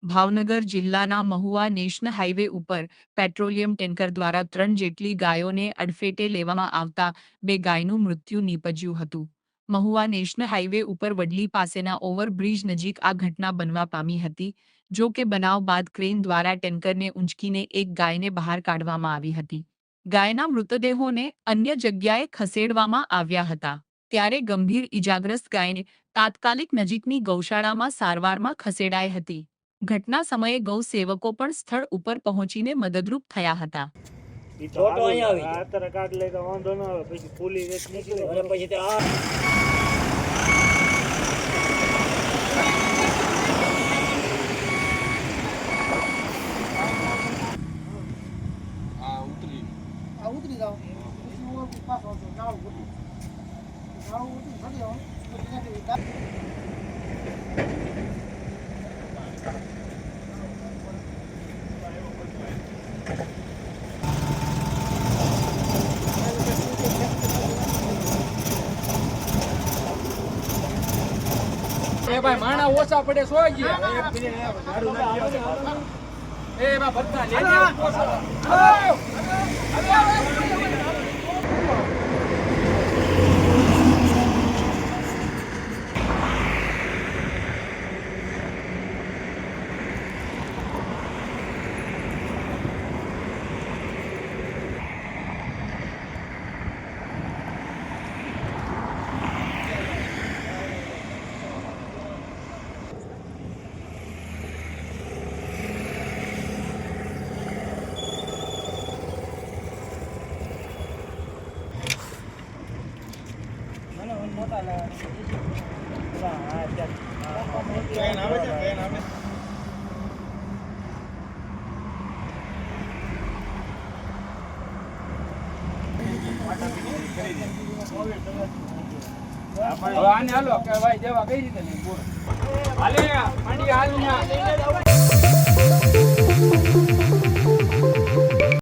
ભાવનગર જિલ્લાના Mahuva national highway ઉપર petroleum tanker દ્વારા 3 જેટલી ગાયોને અડફેટે લેવામાં આવતા 2 ગાયનું મૃત્યુ નીપજ્યું હતું. મહુવા નેશનલ હાઈવે ઉપર વડલી પાસેના ઓવરબ્રિજ નજીક આ ઘટના બનવા પામી હતી. જો કે બનાવ બાદ ક્રેન દ્વારા ટેન્કરને ઊંચકીને એક ગાયને બહાર કાઢવામાં આવી હતી. ગાયના મૃતદેહોને અન્ય જગ્યાએ ખસેડવામાં આવ્યા હતા. ત્યારે ગંભીર ઇજાગ્રસ્ત ગાયને તાત્કાલિક નજીકની ગૌશાળામાં સારવારમાં ખસેડાઈ હતી. ઘટના સમયે ગૌ સેવકો પણ સ્થળ ઉપર પહોંચીને મદદરૂપ થયા હતા. ફોટો અહીંયા આવી અત્યારે કાઢ લે તો વાંધો ન આવે, પછી ફૂલી વેચ નીકળે અને પછી તે આ ઉતરી જાવ પછી પાછો નાળું ઉતરી ફરી આવો. એ ભાઈ માણા ઓછા પડે સો ગયા એ બા ભરતા મોટા આવે છે આને હાલો કે ભાઈ દેવા કઈ રીતે નહીં હાલે માંડી હાલ